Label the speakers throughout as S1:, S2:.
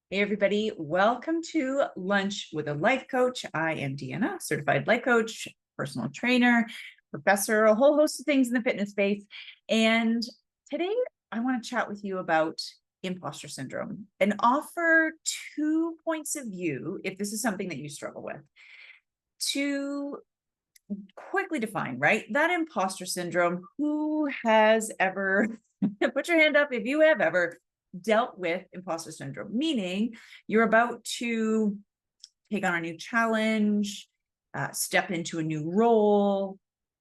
S1: Hey, everybody. Welcome to Lunch with a Life Coach. I am Deanna, certified life coach, personal trainer, professor, a whole host of things in the fitness space. And today I want to chat with you about imposter syndrome and offer 2 points of view, if this is something that you struggle with, to quickly define, right? That imposter syndrome. Who has ever, put your hand up if you have ever dealt with imposter syndrome, meaning you're about to take on a new challenge, step into a new role,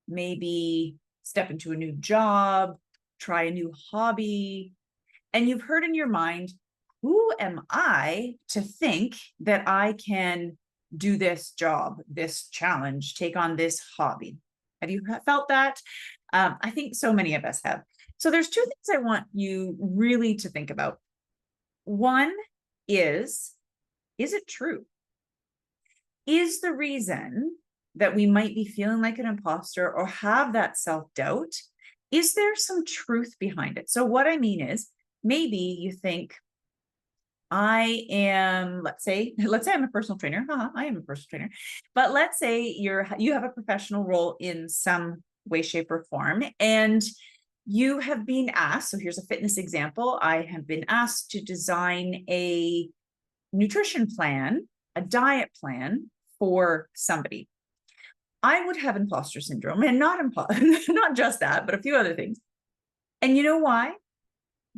S1: maybe step into a new job, try a new hobby, and you've heard in your mind, who am I to think that I can do this job, this challenge, take on this hobby? Have you felt that? I think so many of us have. So there's two things I want you really to think about. One is it true? Is the reason that we might be feeling like an imposter or have that self-doubt, is there some truth behind it? So what I mean is, maybe you think, I am, let's say I'm a personal trainer. I am a personal trainer. But let's say you have a professional role in some way, shape, or form, and you have been asked. So here's a fitness example. I have been asked to design a nutrition plan, a diet plan for somebody. I would have imposter syndrome, and not just that, but a few other things. And you know why?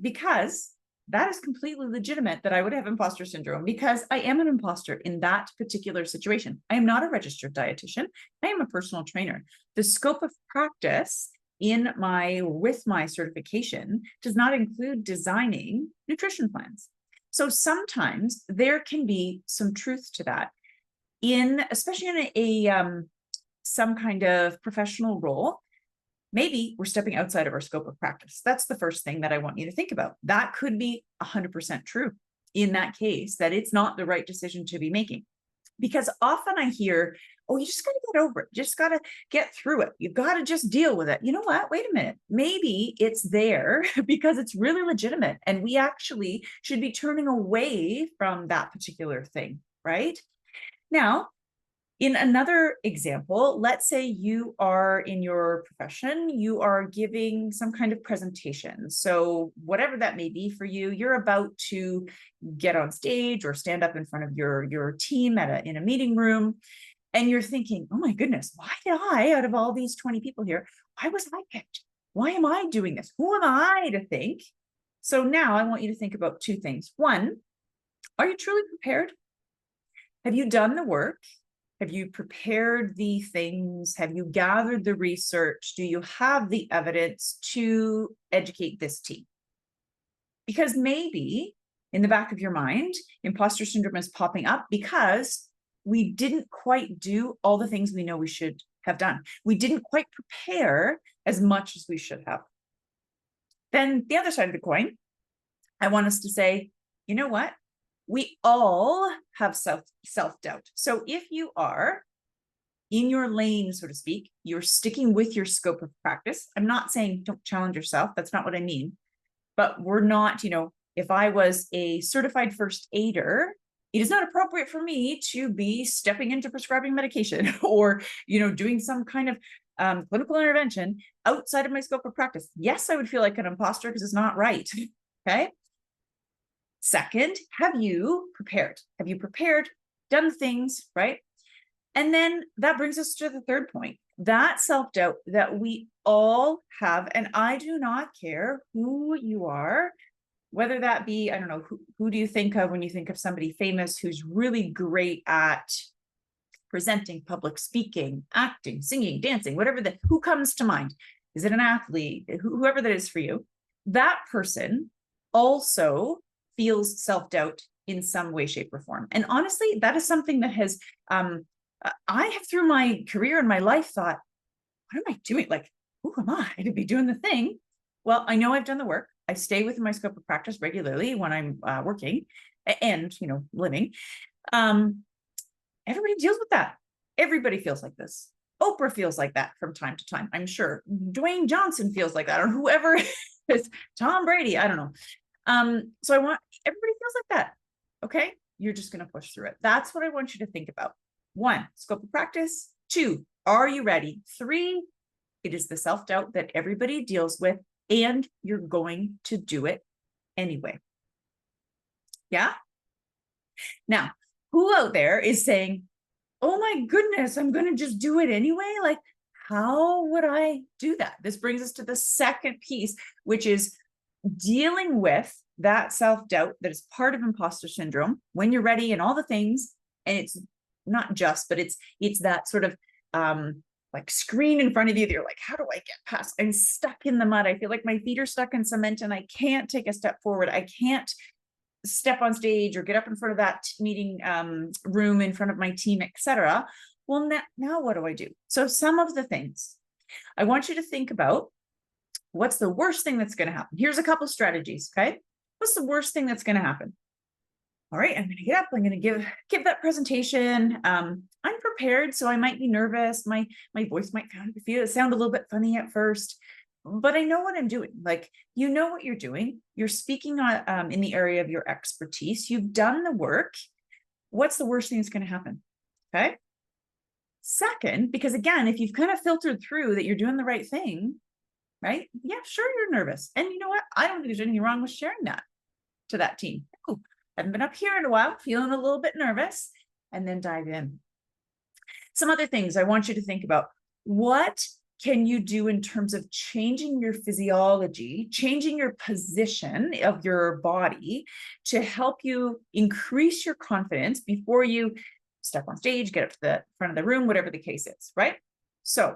S1: Because that is completely legitimate that I would have imposter syndrome, because I am an imposter in that particular situation. I am not a registered dietitian. I am a personal trainer. The scope of practice with my certification does not include designing nutrition plans. So sometimes there can be some truth to that, especially in some kind of professional role. Maybe we're stepping outside of our scope of practice. That's the first thing that I want you to think about. That could be 100% true in that case, that it's not the right decision to be making. Because often I hear, oh, you just got to get over it. You just got to get through it. You've got to just deal with it. You know what? Wait a minute. Maybe it's there because it's really legitimate. And we actually should be turning away from that particular thing, right? Now, in another example, let's say you are in your profession, you are giving some kind of presentation. So whatever that may be for you, you're about to get on stage or stand up in front of your team in a meeting room. And you're thinking, oh my goodness, why did I, out of all these 20 people here, why was I picked? Why am I doing this? Who am I to think? So now I want you to think about two things. One, are you truly prepared? Have you done the work? Have you prepared the things? Have you gathered the research? Do you have the evidence to educate this team? Because maybe in the back of your mind, imposter syndrome is popping up because we didn't quite do all the things we know we should have done. We didn't quite prepare as much as we should have. Then the other side of the coin, I want us to say, you know what? We all have self-doubt. So if you are in your lane, so to speak, you're sticking with your scope of practice. I'm not saying don't challenge yourself. That's not what I mean. But we're not, if I was a certified first aider, it is not appropriate for me to be stepping into prescribing medication or, doing some kind of clinical intervention outside of my scope of practice. Yes, I would feel like an imposter because it's not right. Okay. Second, have you prepared? Have you prepared, done things, right? And then that brings us to the third point, that self-doubt that we all have. And I do not care who you are, whether that be, I don't know, who do you think of when you think of somebody famous who's really great at presenting, public speaking, acting, singing, dancing, who comes to mind? Is it an athlete? Whoever that is for you, that person also feels self-doubt in some way, shape, or form. And honestly, that is something that has, I have through my career and my life thought, what am I doing? Like, who am I to be doing the thing? Well, I know I've done the work. I stay within my scope of practice regularly when I'm working and, living. Everybody deals with that. Everybody feels like this. Oprah feels like that from time to time, I'm sure. Dwayne Johnson feels like that, or whoever is Tom Brady. I don't know. So everybody feels like that. Okay. You're just going to push through it. That's what I want you to think about. 1, scope of practice. 2, are you ready? 3, it is the self-doubt that everybody deals with, and you're going to do it anyway. Yeah. Now, who out there is saying, oh my goodness, I'm going to just do it anyway? Like, how would I do that? This brings us to the second piece, which is dealing with that self-doubt that is part of imposter syndrome when you're ready and all the things. And it's not just, but it's that sort of like screen in front of you that you're like, how do I get past? I'm stuck in the mud. I feel like my feet are stuck in cement and I can't take a step forward. I can't step on stage or get up in front of that meeting room in front of my team, etc. Well, now what do I do? So some of the things I want you to think about, what's the worst thing that's going to happen? Here's a couple strategies. Okay. What's the worst thing that's going to happen? All right, I'm going to get up. I'm going to give that presentation. I'm prepared, so I might be nervous. My voice might sound a little bit funny at first, but I know what I'm doing. Like, you know what you're doing. You're speaking in the area of your expertise. You've done the work. What's the worst thing that's going to happen? Okay. Second, because again, if you've kind of filtered through that you're doing the right thing, right? Yeah, sure, you're nervous. And you know what? I don't think there's anything wrong with sharing that to that team. Oh, haven't been up here in a while, feeling a little bit nervous, and then dive in. Some other things I want you to think about. What can you do in terms of changing your physiology, changing your position of your body to help you increase your confidence before you step on stage, get up to the front of the room, whatever the case is, right? So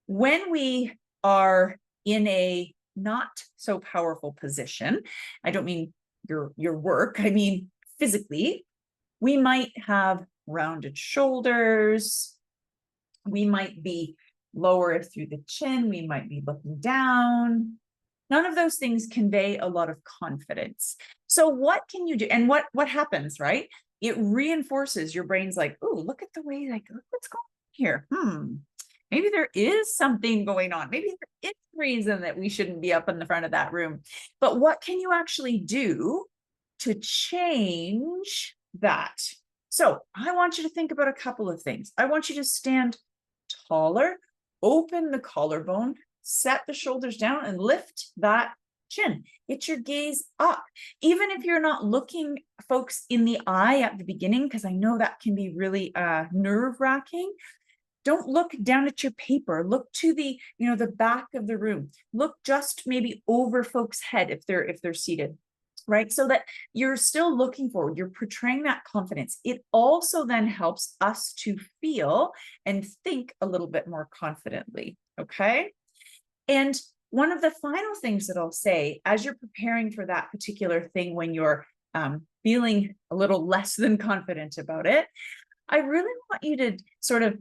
S1: when we are in a not so powerful position, I don't mean your work, I mean physically, we might have rounded shoulders, we might be lower through the chin, we might be looking down. None of those things convey a lot of confidence. So what can you do? And what happens, right? It reinforces your brain's like, oh, look at the way, like, look what's going on here. Maybe there is something going on. Maybe there is a reason that we shouldn't be up in the front of that room. But what can you actually do to change that? So I want you to think about a couple of things. I want you to stand taller, open the collarbone, set the shoulders down, and lift that chin. Get your gaze up. Even if you're not looking folks in the eye at the beginning, because I know that can be really nerve-wracking. Don't look down at your paper. Look to the back of the room. Look just maybe over folks' head if they're seated, right? So that you're still looking forward. You're portraying that confidence. It also then helps us to feel and think a little bit more confidently, okay? And one of the final things that I'll say as you're preparing for that particular thing when you're feeling a little less than confident about it, I really want you to sort of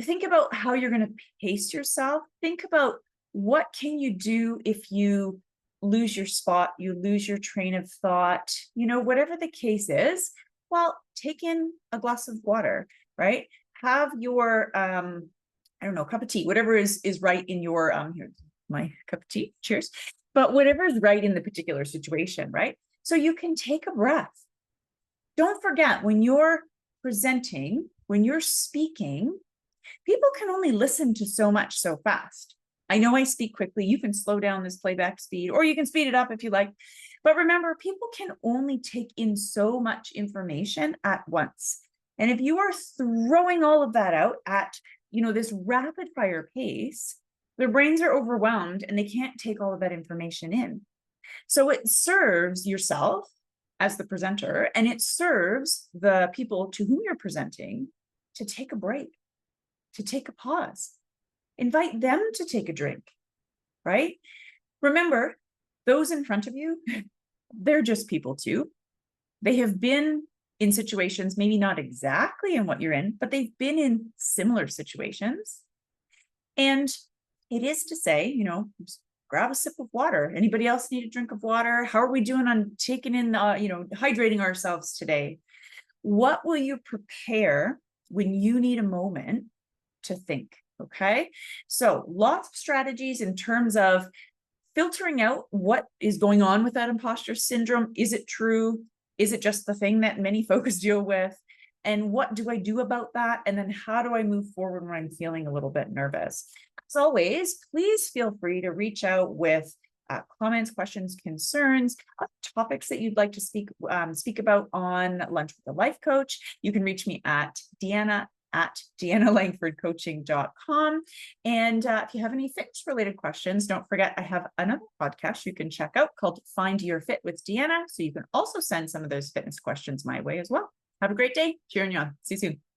S1: think about how you're going to pace yourself. Think about what can you do if you lose your spot, you lose your train of thought, whatever the case is. Well, take in a glass of water, right? Have your, cup of tea, whatever is right in your, here's my cup of tea, cheers. But whatever is right in the particular situation, right? So you can take a breath. Don't forget, when you're presenting, when you're speaking, people can only listen to so much so fast. I know I speak quickly. You can slow down this playback speed, or you can speed it up if you like. But remember, people can only take in so much information at once. And if you are throwing all of that out at, this rapid fire pace, their brains are overwhelmed and they can't take all of that information in. So it serves yourself as the presenter, and it serves the people to whom you're presenting to take a break, to take a pause. Invite them to take a drink, right? Remember, those in front of you, they're just people too. They have been in situations, maybe not exactly in what you're in, but they've been in similar situations. And it is to say, just grab a sip of water. Anybody else need a drink of water? How are we doing on taking in, hydrating ourselves today? What will you prepare when you need a moment to think? Okay. So lots of strategies in terms of filtering out what is going on with that imposter syndrome. Is it true? Is it just the thing that many folks deal with? And what do I do about that? And then how do I move forward when I'm feeling a little bit nervous? As always, please feel free to reach out with comments, questions, concerns, topics that you'd like to speak about on Lunch with a Life Coach. You can reach me at Deanna at deannalangfordcoaching.com. And if you have any fitness related questions, don't forget I have another podcast you can check out called Find Your Fit with Deanna. So you can also send some of those fitness questions my way as well. Have a great day. Cheering you on. See you soon.